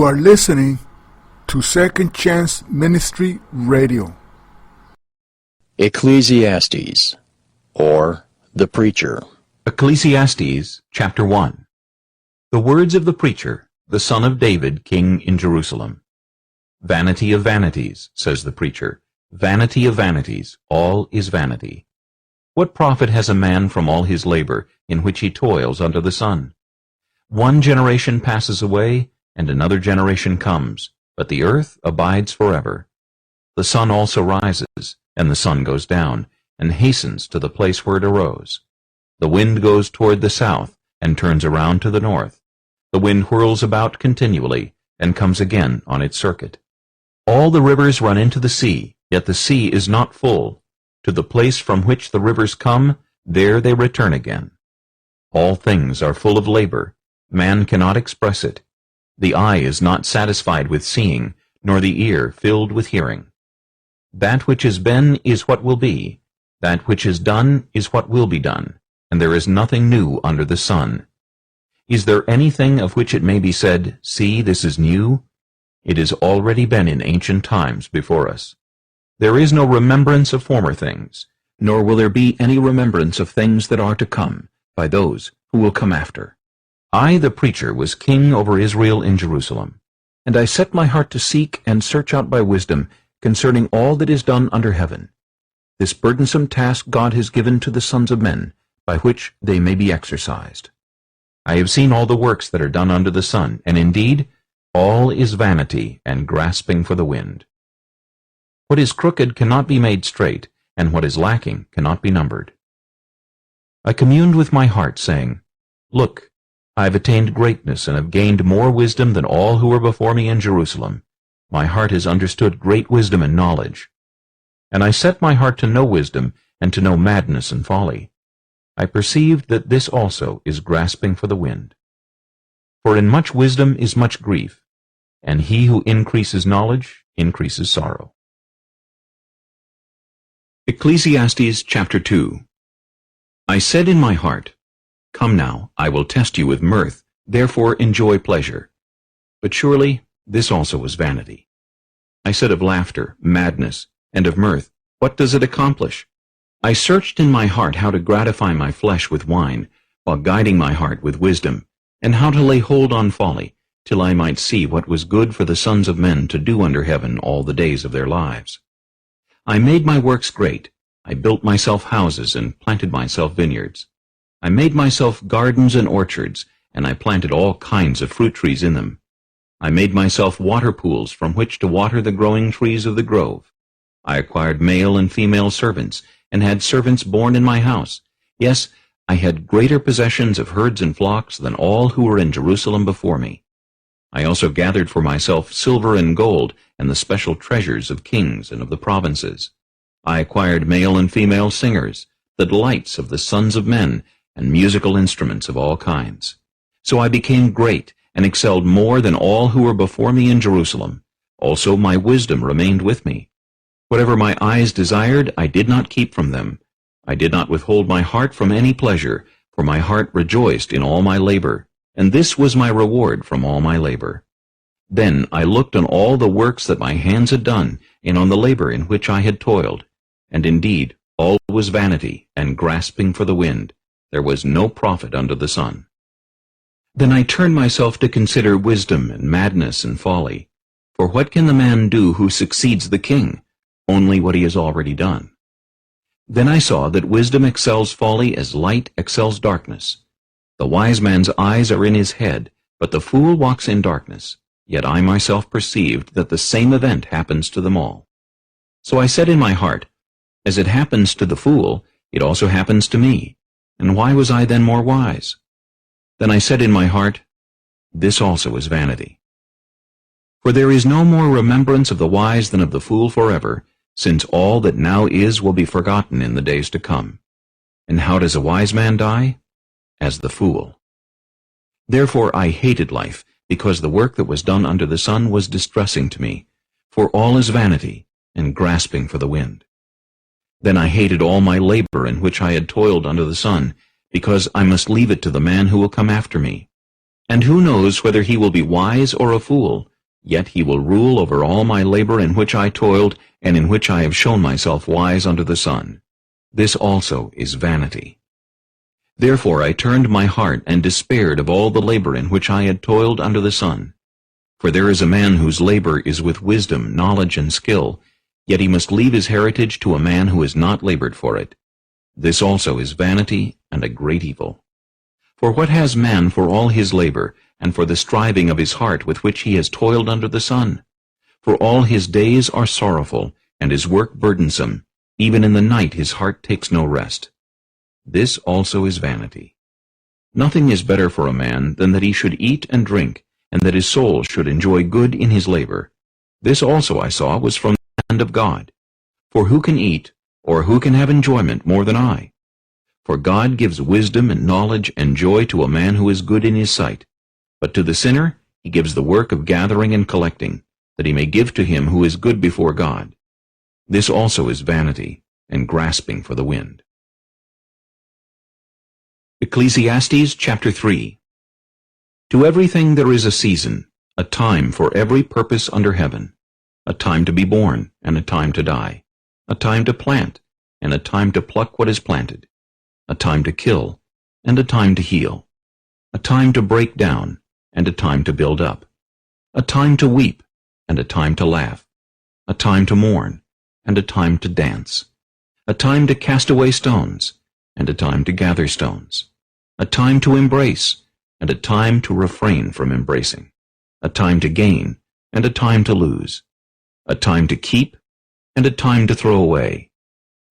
are listening to Second Chance Ministry Radio. Ecclesiastes, or the Preacher. Ecclesiastes, chapter 1. The words of the preacher, the son of David, king in Jerusalem. Vanity of vanities, says the preacher, vanity of vanities, all is vanity. What profit has a man from all his labor, in which he toils under the sun? One generation passes away, and another generation comes, but the earth abides forever. The sun also rises, and the sun goes down, and hastens to the place where it arose. The wind goes toward the south, and turns around to the north. The wind whirls about continually, and comes again on its circuit. All the rivers run into the sea, yet the sea is not full. To the place from which the rivers come, there they return again. All things are full of labor. Man cannot express it. The eye is not satisfied with seeing, nor the ear filled with hearing. That which has been is what will be. That which is done is what will be done, and there is nothing new under the sun. Is there anything of which it may be said, "See, this is new"? It has already been in ancient times before us. There is no remembrance of former things, nor will there be any remembrance of things that are to come, by those who will come after. I, the preacher, was king over Israel in Jerusalem, and I set my heart to seek and search out by wisdom concerning all that is done under heaven. This burdensome task God has given to the sons of men, by which they may be exercised. I have seen all the works that are done under the sun, and indeed all is vanity and grasping for the wind. What is crooked cannot be made straight, and what is lacking cannot be numbered. I communed with my heart, saying, Look, I have attained greatness and have gained more wisdom than all who were before me in Jerusalem. My heart has understood great wisdom and knowledge. And I set my heart to know wisdom and to know madness and folly. I perceived that this also is grasping for the wind. For in much wisdom is much grief, and he who increases knowledge increases sorrow. Ecclesiastes chapter 2. I said in my heart, Come now, I will test you with mirth, therefore enjoy pleasure. But surely this also was vanity. I said of laughter, madness, and of mirth, what does it accomplish? I searched in my heart how to gratify my flesh with wine, while guiding my heart with wisdom, and how to lay hold on folly, till I might see what was good for the sons of men to do under heaven all the days of their lives. I made my works great. I built myself houses and planted myself vineyards. I made myself gardens and orchards, and I planted all kinds of fruit trees in them. I made myself water pools from which to water the growing trees of the grove. I acquired male and female servants, and had servants born in my house. Yes, I had greater possessions of herds and flocks than all who were in Jerusalem before me. I also gathered for myself silver and gold, and the special treasures of kings and of the provinces. I acquired male and female singers, the delights of the sons of men, and musical instruments of all kinds. So I became great, and excelled more than all who were before me in Jerusalem. Also my wisdom remained with me. Whatever my eyes desired, I did not keep from them. I did not withhold my heart from any pleasure, for my heart rejoiced in all my labor, and this was my reward from all my labor. Then I looked on all the works that my hands had done, and on the labor in which I had toiled, and indeed all was vanity and grasping for the wind. There was no profit under the sun. Then I turned myself to consider wisdom and madness and folly. For what can the man do who succeeds the king? Only what he has already done. Then I saw that wisdom excels folly as light excels darkness. The wise man's eyes are in his head, but the fool walks in darkness. Yet I myself perceived that the same event happens to them all. So I said in my heart, As it happens to the fool, it also happens to me. And why was I then more wise? Then I said in my heart, This also is vanity. For there is no more remembrance of the wise than of the fool forever, since all that now is will be forgotten in the days to come. And how does a wise man die? As the fool. Therefore I hated life, because the work that was done under the sun was distressing to me, for all is vanity and grasping for the wind. Then I hated all my labor in which I had toiled under the sun, because I must leave it to the man who will come after me. And who knows whether he will be wise or a fool, Yet he will rule over all my labor in which I toiled, and in which I have shown myself wise under the sun. This also is vanity. Therefore I turned my heart and despaired of all the labor in which I had toiled under the sun. For there is a man whose labor is with wisdom, knowledge, and skill, yet he must leave his heritage to a man who has not labored for it. This also is vanity and a great evil. For what has man for all his labor, and for the striving of his heart with which he has toiled under the sun? For all his days are sorrowful, and his work burdensome. Even in the night his heart takes no rest. This also is vanity. Nothing is better for a man than that he should eat and drink, and that his soul should enjoy good in his labor. This also I saw was from the hand of God. For who can eat, or who can have enjoyment more than I? For God gives wisdom and knowledge and joy to a man who is good in his sight. But to the sinner he gives the work of gathering and collecting, that he may give to him who is good before God. This also is vanity, and grasping for the wind. Ecclesiastes chapter 3. To everything there is a season, a time for every purpose under heaven, a time to be born, and a time to die, a time to plant, and a time to pluck what is planted, a time to kill, and a time to heal, a time to break down, and a time to build up, a time to weep, and a time to laugh, a time to mourn, and a time to dance, a time to cast away stones, and a time to gather stones, a time to embrace, and a time to refrain from embracing, a time to gain, and a time to lose, a time to keep, and a time to throw away,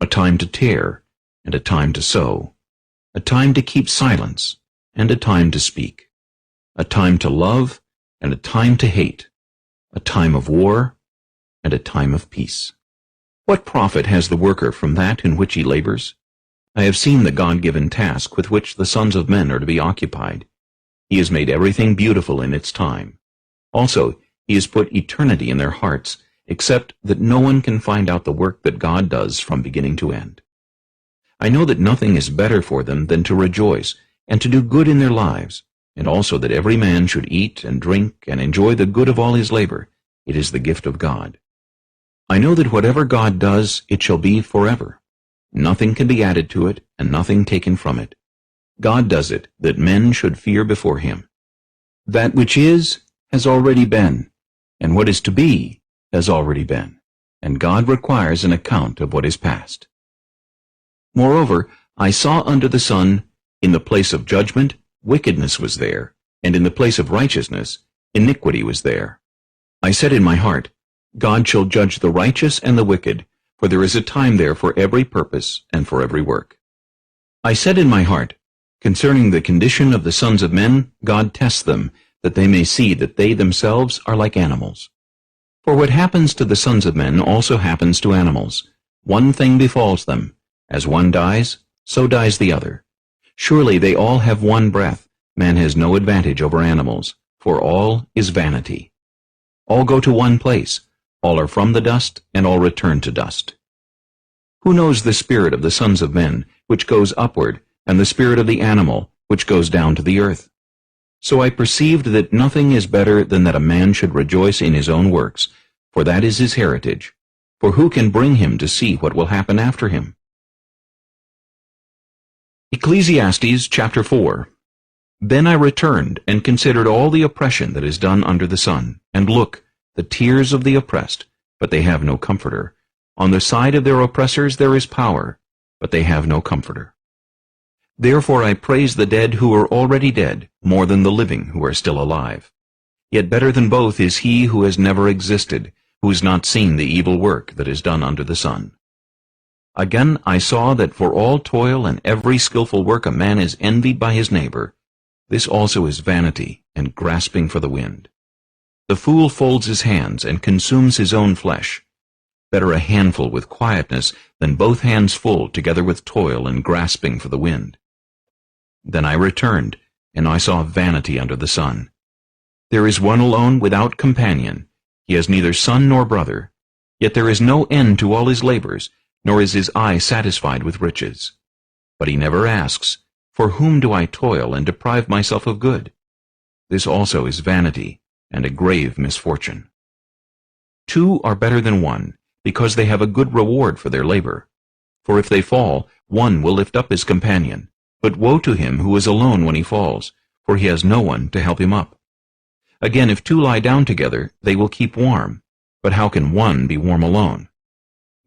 a time to tear, and a time to sow, a time to keep silence, and a time to speak, a time to love, and a time to hate, a time of war, and a time of peace. What profit has the worker from that in which he labors? I have seen the God-given task with which the sons of men are to be occupied. He has made everything beautiful in its time. Also, he has put eternity in their hearts, except that no one can find out the work that God does from beginning to end. I know that nothing is better for them than to rejoice and to do good in their lives, and also that every man should eat and drink and enjoy the good of all his labor. It is the gift of God. I know that whatever God does, it shall be forever. Nothing can be added to it, and nothing taken from it. God does it, that men should fear before him. That which is, has already been, and what is to be, has already been, and God requires an account of what is past. Moreover, I saw under the sun, in the place of judgment, wickedness was there, and in the place of righteousness, iniquity was there. I said in my heart, God shall judge the righteous and the wicked, for there is a time there for every purpose and for every work. I said in my heart, concerning the condition of the sons of men, God tests them, that they may see that they themselves are like animals. For what happens to the sons of men also happens to animals. One thing befalls them. As one dies, so dies the other. Surely they all have one breath. Man has no advantage over animals, for all is vanity. All go to one place. All are from the dust, and all return to dust. Who knows the spirit of the sons of men, which goes upward, and the spirit of the animal, which goes down to the earth? So I perceived that nothing is better than that a man should rejoice in his own works, for that is his heritage. For who can bring him to see what will happen after him? Ecclesiastes chapter 4. Then I returned and considered all the oppression that is done under the sun, and look, the tears of the oppressed, but they have no comforter. On the side of their oppressors there is power, but they have no comforter. Therefore I praise the dead who are already dead, more than the living who are still alive. Yet better than both is he who has never existed, who has not seen the evil work that is done under the sun. Again I saw that for all toil and every skillful work a man is envied by his neighbor. This also is vanity and grasping for the wind. The fool folds his hands and consumes his own flesh. Better a handful with quietness than both hands full together with toil and grasping for the wind. Then I returned, and I saw vanity under the sun. There is one alone without companion. He has neither son nor brother. Yet there is no end to all his labors, nor is his eye satisfied with riches. But he never asks, For whom do I toil and deprive myself of good? This also is vanity, and a grave misfortune. 2 are better than 1, because they have a good reward for their labor. For if they fall, one will lift up his companion. But woe to him who is alone when he falls, for he has no one to help him up. Again, if 2 lie down together, they will keep warm. But how can one be warm alone?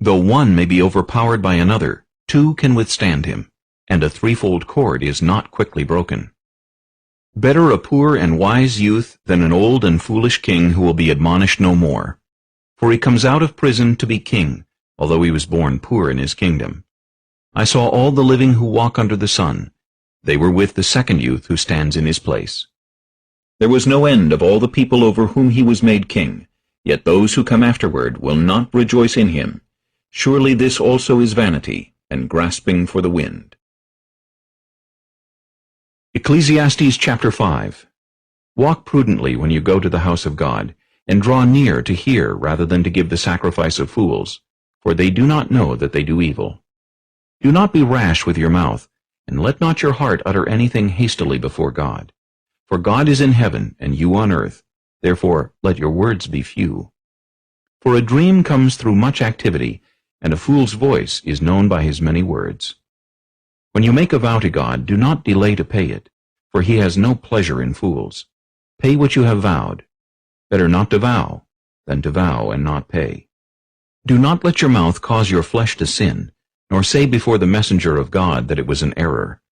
Though one may be overpowered by another, 2 can withstand him, and a threefold cord is not quickly broken. Better a poor and wise youth than an old and foolish king who will be admonished no more. For he comes out of prison to be king, although he was born poor in his kingdom. I saw all the living who walk under the sun. They were with the second youth who stands in his place. There was no end of all the people over whom he was made king, yet those who come afterward will not rejoice in him. Surely this also is vanity, and grasping for the wind. Ecclesiastes chapter 5. Walk prudently when you go to the house of God, and draw near to hear rather than to give the sacrifice of fools, for they do not know that they do evil. Do not be rash with your mouth, and let not your heart utter anything hastily before God. For God is in heaven, and you on earth, therefore let your words be few. For a dream comes through much activity, and a fool's voice is known by his many words. When you make a vow to God, do not delay to pay it, for he has no pleasure in fools. Pay what you have vowed. Better not to vow than to vow and not pay. Do not let your mouth cause your flesh to sin, nor say before the messenger of God that it was an error.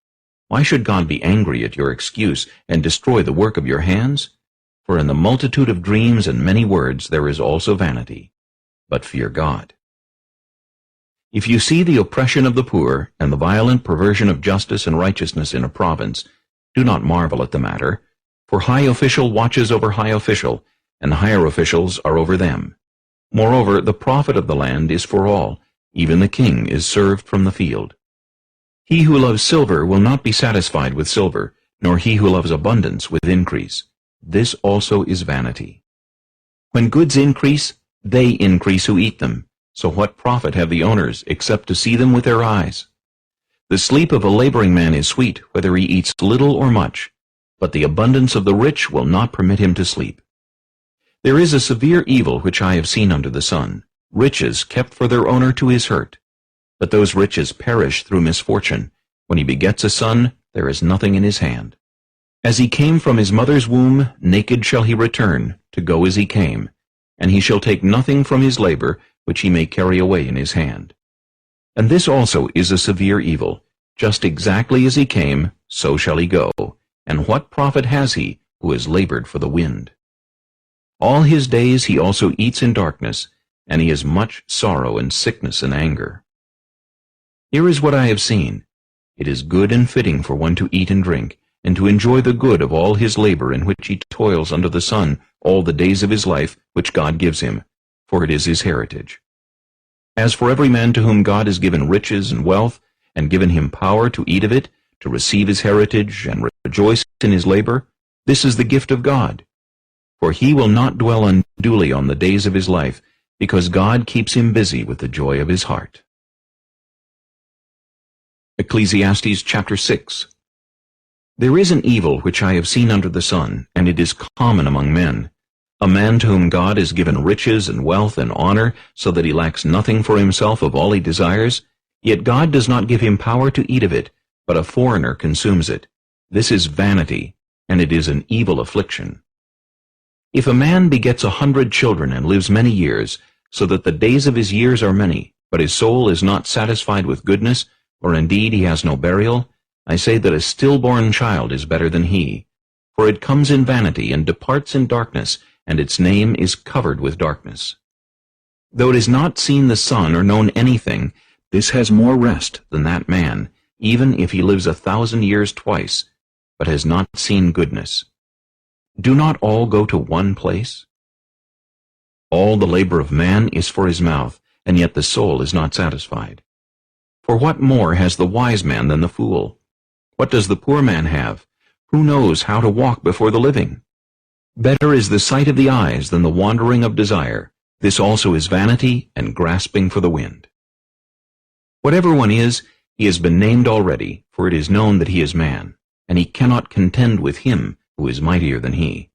Why should God be angry at your excuse and destroy the work of your hands? For in the multitude of dreams and many words there is also vanity. But fear God. If you see the oppression of the poor and the violent perversion of justice and righteousness in a province, do not marvel at the matter, for high official watches over high official, and higher officials are over them. Moreover, the profit of the land is for all. Even the king is served from the field. He who loves silver will not be satisfied with silver, nor he who loves abundance with increase. This also is vanity. When goods increase, they increase who eat them. So what profit have the owners, except to see them with their eyes? The sleep of a laboring man is sweet, whether he eats little or much, but the abundance of the rich will not permit him to sleep. There is a severe evil which I have seen under the sun, riches kept for their owner to his hurt. But those riches perish through misfortune. When he begets a son, there is nothing in his hand. As he came from his mother's womb, naked shall he return, to go as he came, and he shall take nothing from his labor, which he may carry away in his hand. And this also is a severe evil. Just exactly as he came, so shall he go. And what profit has he who has labored for the wind? All his days he also eats in darkness, and he has much sorrow and sickness and anger. Here is what I have seen. It is good and fitting for one to eat and drink, and to enjoy the good of all his labor in which he toils under the sun all the days of his life which God gives him, for it is his heritage. As for every man to whom God has given riches and wealth, and given him power to eat of it, to receive his heritage, and rejoice in his labor, this is the gift of God. For he will not dwell unduly on the days of his life, because God keeps him busy with the joy of his heart. Ecclesiastes chapter 6. There is an evil which I have seen under the sun, and it is common among men. A man to whom God has given riches and wealth and honor, so that he lacks nothing for himself of all he desires, yet God does not give him power to eat of it, but a foreigner consumes it. This is vanity, and it is an evil affliction. If a man begets 100 children and lives many years, so that the days of his years are many, but his soul is not satisfied with goodness, or indeed he has no burial, I say that a stillborn child is better than he. For it comes in vanity and departs in darkness, and its name is covered with darkness. Though it has not seen the sun or known anything, this has more rest than that man, even if he lives 1,000 years twice, but has not seen goodness. Do not all go to one place? All the labor of man is for his mouth, and yet the soul is not satisfied. For what more has the wise man than the fool? What does the poor man have? Who knows how to walk before the living? Better is the sight of the eyes than the wandering of desire. This also is vanity and grasping for the wind. Whatever one is, he has been named already, for it is known that he is man, and he cannot contend with him who is mightier than he.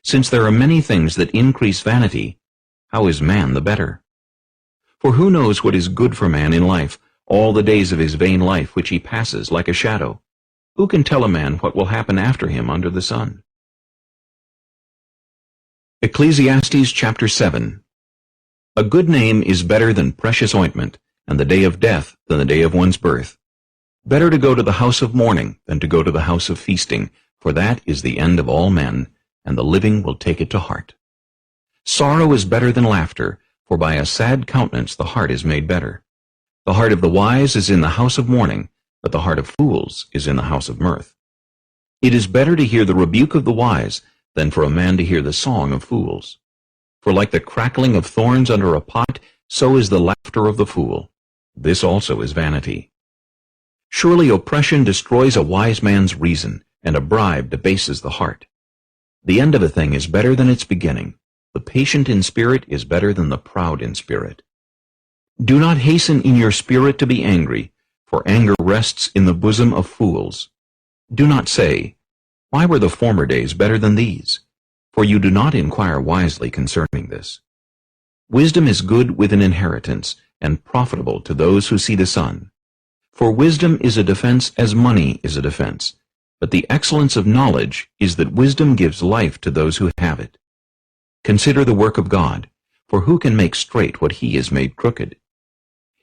Since there are many things that increase vanity, how is man the better? For who knows what is good for man in life, all the days of his vain life which he passes like a shadow? Who can tell a man what will happen after him under the sun? Ecclesiastes chapter 7. A good name is better than precious ointment, and the day of death than the day of one's birth. Better to go to the house of mourning than to go to the house of feasting, for that is the end of all men, and the living will take it to heart. Sorrow is better than laughter, for by a sad countenance the heart is made better. The heart of the wise is in the house of mourning, but the heart of fools is in the house of mirth. It is better to hear the rebuke of the wise than for a man to hear the song of fools. For like the crackling of thorns under a pot, so is the laughter of the fool. This also is vanity. Surely oppression destroys a wise man's reason, and a bribe debases the heart. The end of a thing is better than its beginning. The patient in spirit is better than the proud in spirit. Do not hasten in your spirit to be angry, for anger rests in the bosom of fools. Do not say, why were the former days better than these? For you do not inquire wisely concerning this. Wisdom is good with an inheritance, and profitable to those who see the sun. For wisdom is a defense as money is a defense, but the excellence of knowledge is that wisdom gives life to those who have it. Consider the work of God, for who can make straight what he has made crooked?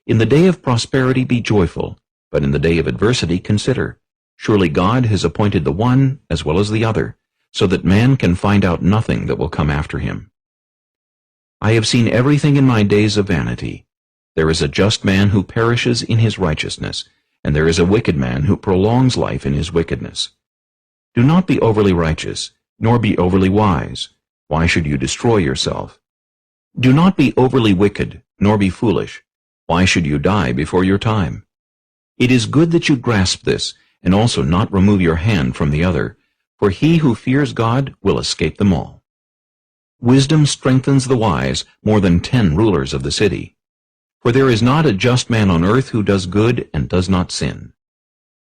In the day of prosperity be joyful, but in the day of adversity consider. Surely God has appointed the one as well as the other, so that man can find out nothing that will come after him. I have seen everything in my days of vanity. There is a just man who perishes in his righteousness, and there is a wicked man who prolongs life in his wickedness. Do not be overly righteous, nor be overly wise. Why should you destroy yourself? Do not be overly wicked, nor be foolish. Why should you die before your time? It is good that you grasp this, and also not remove your hand from the other, for he who fears God will escape them all. Wisdom strengthens the wise more than 10 rulers of the city. For there is not a just man on earth who does good and does not sin.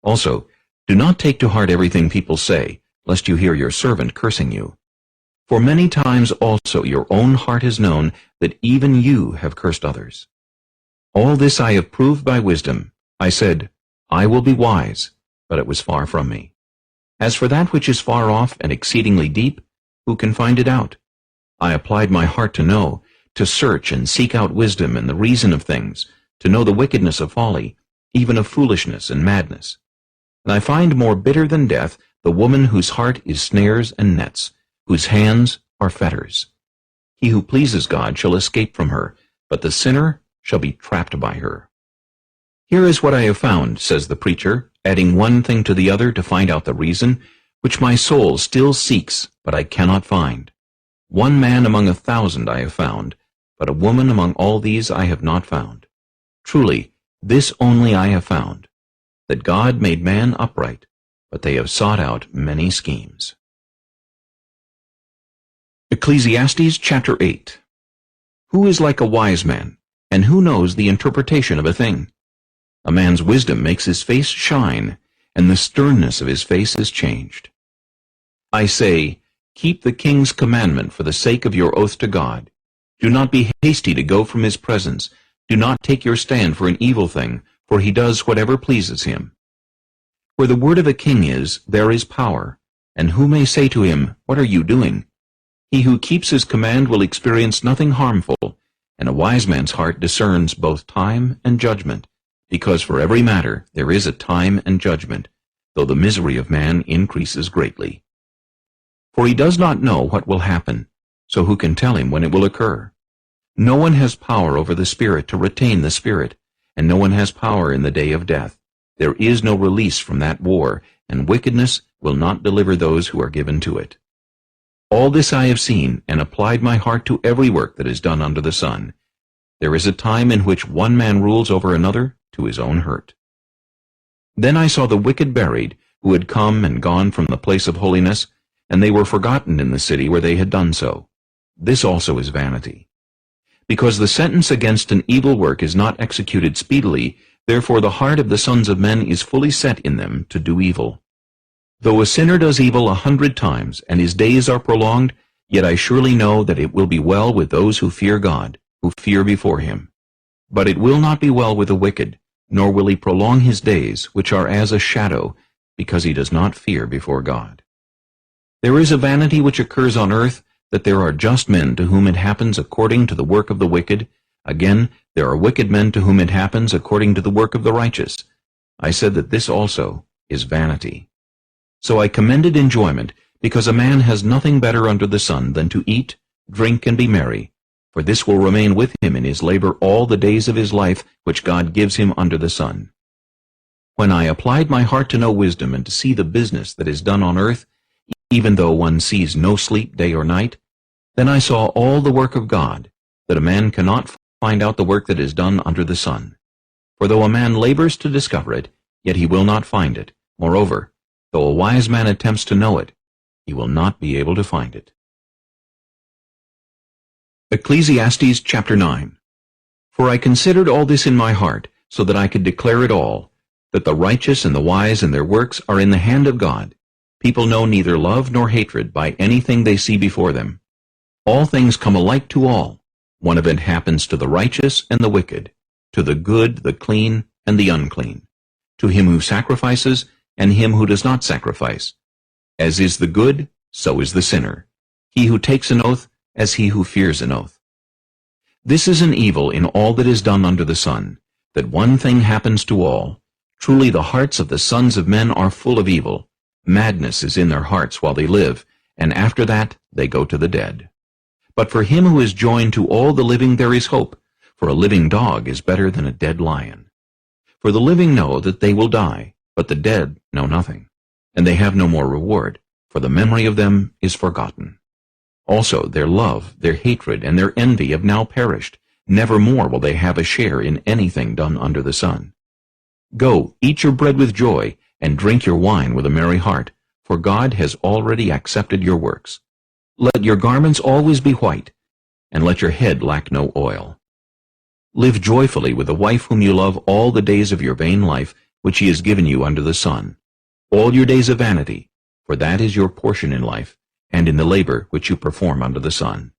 Also, do not take to heart everything people say, lest you hear your servant cursing you. For many times also your own heart has known that even you have cursed others. All this I have proved by wisdom. I said, I will be wise, but it was far from me. As for that which is far off and exceedingly deep, who can find it out? I applied my heart to know, to search and seek out wisdom and the reason of things, to know the wickedness of folly, even of foolishness and madness. And I find more bitter than death the woman whose heart is snares and nets, whose hands are fetters. He who pleases God shall escape from her, but the sinner shall be trapped by her. Here is what I have found, says the preacher, adding one thing to the other to find out the reason, which my soul still seeks, but I cannot find. One man among 1,000 I have found, but a woman among all these I have not found. Truly, this only I have found, that God made man upright, but they have sought out many schemes. Ecclesiastes chapter 8. Who is like a wise man, and who knows the interpretation of a thing? A man's wisdom makes his face shine, and the sternness of his face is changed. I say, keep the king's commandment for the sake of your oath to God. Do not be hasty to go from his presence. Do not take your stand for an evil thing, for he does whatever pleases him. Where the word of a king is, there is power, and who may say to him, what are you doing? He who keeps his command will experience nothing harmful, and a wise man's heart discerns both time and judgment, because for every matter there is a time and judgment, though the misery of man increases greatly. For he does not know what will happen, so who can tell him when it will occur? No one has power over the spirit to retain the spirit, and no one has power in the day of death. There is no release from that war, and wickedness will not deliver those who are given to it. All this I have seen, and applied my heart to every work that is done under the sun. There is a time in which one man rules over another to his own hurt. Then I saw the wicked buried, who had come and gone from the place of holiness, and they were forgotten in the city where they had done so. This also is vanity. Because the sentence against an evil work is not executed speedily, therefore the heart of the sons of men is fully set in them to do evil. Though a sinner does evil 100 times, and his days are prolonged, Yet I surely know that it will be well with those who fear God, who fear before him. But it will not be well with the wicked, nor will he prolong his days, which are as a shadow, because he does not fear before God. There is a vanity which occurs on earth, that there are just men to whom it happens according to the work of the wicked. Again, there are wicked men to whom it happens according to the work of the righteous. I said that this also is vanity. So I commended enjoyment, because a man has nothing better under the sun than to eat, drink, and be merry, for this will remain with him in his labor all the days of his life which God gives him under the sun. When I applied my heart to know wisdom and to see the business that is done on earth, even though one sees no sleep day or night, then I saw all the work of God, that a man cannot find out the work that is done under the sun. For though a man labors to discover it, yet he will not find it. Moreover, though a wise man attempts to know it, he will not be able to find it. Ecclesiastes chapter 9. For I considered all this in my heart, so that I could declare it all, that the righteous and the wise and their works are in the hand of God. People know neither love nor hatred by anything they see before them. All things come alike to all. One event happens to the righteous and the wicked, to the good, the clean, and the unclean, to him who sacrifices and him who does not sacrifice. As is the good, so is the sinner. He who takes an oath, as he who fears an oath. This is an evil in all that is done under the sun, that one thing happens to all. Truly the hearts of the sons of men are full of evil. Madness is in their hearts while they live, and after that they go to the dead. But for him who is joined to all the living there is hope, for a living dog is better than a dead lion. For the living know that they will die, but the dead know nothing, and they have no more reward, for the memory of them is forgotten. Also their love, their hatred, and their envy have now perished. Never more will they have a share in anything done under the sun. Go, eat your bread with joy, and drink your wine with a merry heart, for God has already accepted your works. Let your garments always be white, and let your head lack no oil. Live joyfully with the wife whom you love all the days of your vain life, which he has given you under the sun, all your days of vanity, for that is your portion in life, and in the labor which you perform under the sun.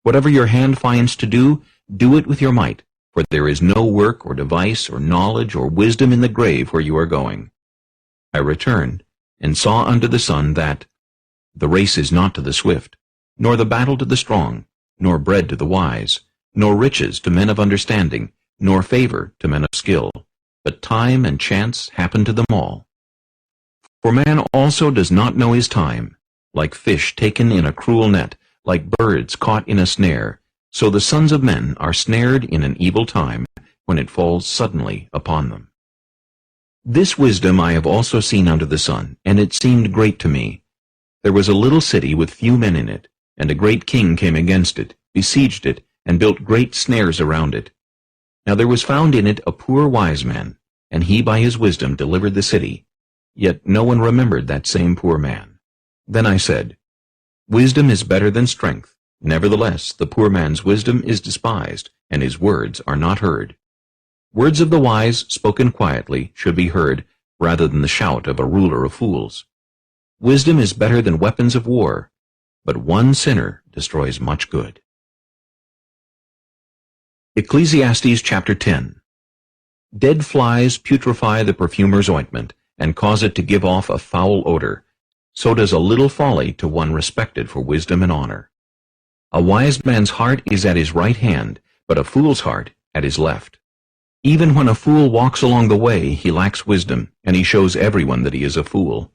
Whatever your hand finds to do, do it with your might, for there is no work or device or knowledge or wisdom in the grave where you are going. I returned, and saw under the sun that the race is not to the swift, nor the battle to the strong, nor bread to the wise, nor riches to men of understanding, nor favor to men of skill, but time and chance happen to them all. For man also does not know his time, like fish taken in a cruel net, like birds caught in a snare, so the sons of men are snared in an evil time, when it falls suddenly upon them. This wisdom I have also seen under the sun, and it seemed great to me. There was a little city with few men in it, and a great king came against it, besieged it, and built great snares around it. Now there was found in it a poor wise man, and he by his wisdom delivered the city. Yet no one remembered that same poor man. Then I said, Wisdom is better than strength. Nevertheless, the poor man's wisdom is despised, and his words are not heard. Words of the wise, spoken quietly, should be heard, rather than the shout of a ruler of fools. Wisdom is better than weapons of war, but one sinner destroys much good. Ecclesiastes chapter 10. Dead flies putrefy the perfumer's ointment, and cause it to give off a foul odor. So does a little folly to one respected for wisdom and honor. A wise man's heart is at his right hand, but a fool's heart at his left. Even when a fool walks along the way, he lacks wisdom, and he shows everyone that he is a fool.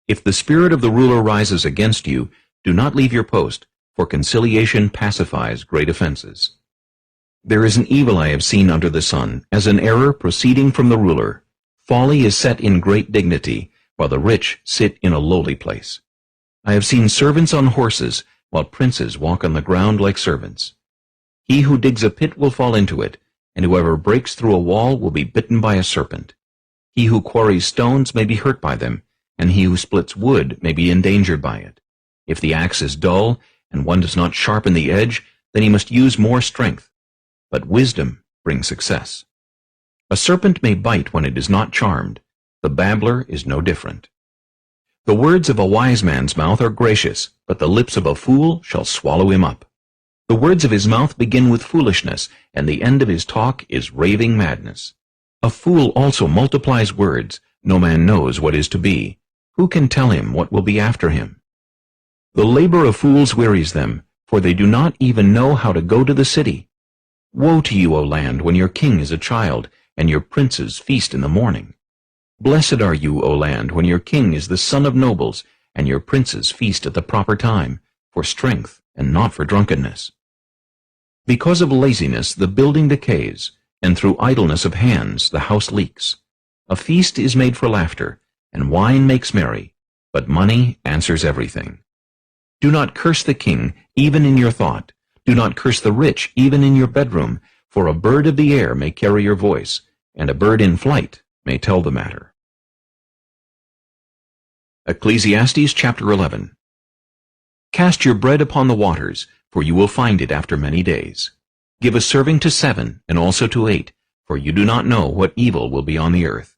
If the spirit of the ruler rises against you, do not leave your post, for conciliation pacifies great offenses. There is an evil I have seen under the sun, as an error proceeding from the ruler. Folly is set in great dignity, while the rich sit in a lowly place. I have seen servants on horses, while princes walk on the ground like servants. He who digs a pit will fall into it, and whoever breaks through a wall will be bitten by a serpent. He who quarries stones may be hurt by them, and he who splits wood may be endangered by it. If the axe is dull, and one does not sharpen the edge, then he must use more strength. But wisdom brings success. A serpent may bite when it is not charmed. The babbler is no different. The words of a wise man's mouth are gracious, but the lips of a fool shall swallow him up. The words of his mouth begin with foolishness, and the end of his talk is raving madness. A fool also multiplies words. No man knows what is to be. Who can tell him what will be after him? The labor of fools wearies them, for they do not even know how to go to the city. Woe to you, O land, when your king is a child, and your princes feast in the morning. Blessed are you, O land, when your king is the son of nobles, and your princes feast at the proper time, for strength and not for drunkenness. Because of laziness the building decays, and through idleness of hands the house leaks. A feast is made for laughter, and wine makes merry, but money answers everything. Do not curse the king, even in your thought. Do not curse the rich, even in your bedroom, for a bird of the air may carry your voice, and a bird in flight may tell the matter. Ecclesiastes chapter 11. Cast your bread upon the waters, for you will find it after many days. Give a serving to 7, and also to 8, for you do not know what evil will be on the earth.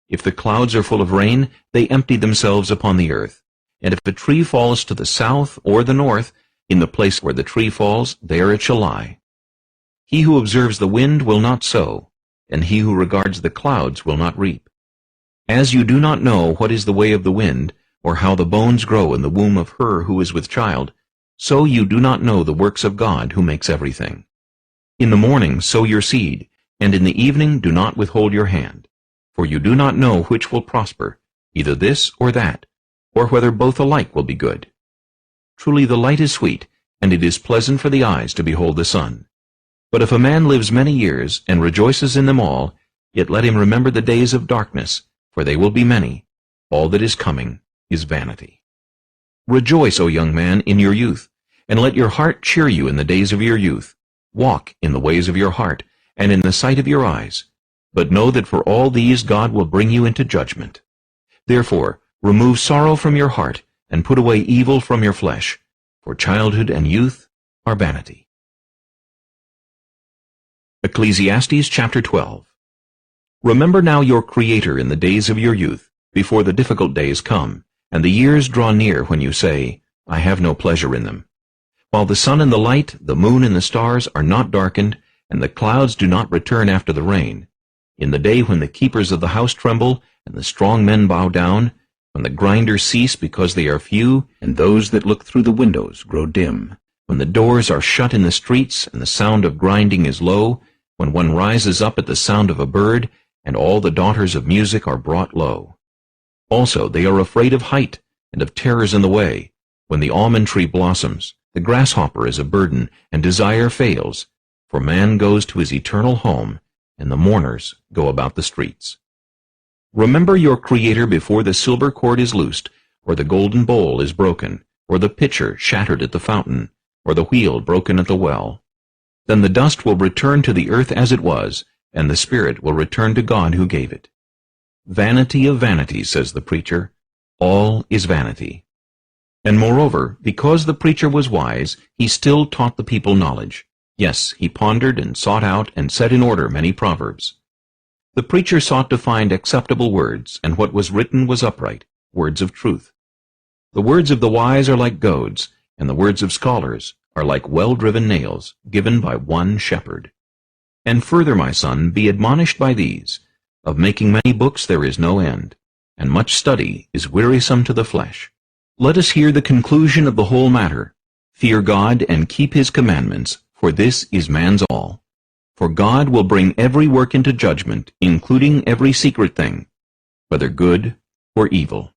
If the clouds are full of rain, they empty themselves upon the earth. And if a tree falls to the south or the north, in the place where the tree falls, there it shall lie. He who observes the wind will not sow, and he who regards the clouds will not reap. As you do not know what is the way of the wind, or how the bones grow in the womb of her who is with child, so you do not know the works of God who makes everything. In the morning sow your seed, and in the evening do not withhold your hand. For you do not know which will prosper, either this or that, or whether both alike will be good. Truly the light is sweet, and it is pleasant for the eyes to behold the sun. But if a man lives many years, and rejoices in them all, yet let him remember the days of darkness, for they will be many. All that is coming is vanity. Rejoice, O young man, in your youth, and let your heart cheer you in the days of your youth. Walk in the ways of your heart, and in the sight of your eyes. But know that for all these God will bring you into judgment. Therefore, remove sorrow from your heart, and put away evil from your flesh, for childhood and youth are vanity. Ecclesiastes chapter 12. Remember now your Creator in the days of your youth, before the difficult days come, and the years draw near when you say, I have no pleasure in them. While the sun and the light, the moon and the stars are not darkened, and the clouds do not return after the rain, in the day when the keepers of the house tremble, and the strong men bow down, when the grinders cease because they are few, and those that look through the windows grow dim, when the doors are shut in the streets, and the sound of grinding is low, when one rises up at the sound of a bird, and all the daughters of music are brought low. Also they are afraid of height, and of terrors in the way, when the almond tree blossoms, the grasshopper is a burden, and desire fails, for man goes to his eternal home, and the mourners go about the streets. Remember your Creator before the silver cord is loosed, or the golden bowl is broken, or the pitcher shattered at the fountain, or the wheel broken at the well. Then the dust will return to the earth as it was, and the spirit will return to God who gave it. Vanity of vanities, says the preacher, all is vanity. And moreover, because the preacher was wise, he still taught the people knowledge. Yes, he pondered and sought out and set in order many proverbs. The preacher sought to find acceptable words, and what was written was upright, words of truth. The words of the wise are like goads, and the words of scholars are like well-driven nails, given by one shepherd. And further, my son, be admonished by these. Of making many books there is no end, and much study is wearisome to the flesh. Let us hear the conclusion of the whole matter. Fear God and keep his commandments, for this is man's all. For God will bring every work into judgment, including every secret thing, whether good or evil.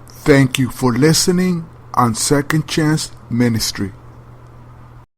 Thank you for listening on Second Chance Ministry.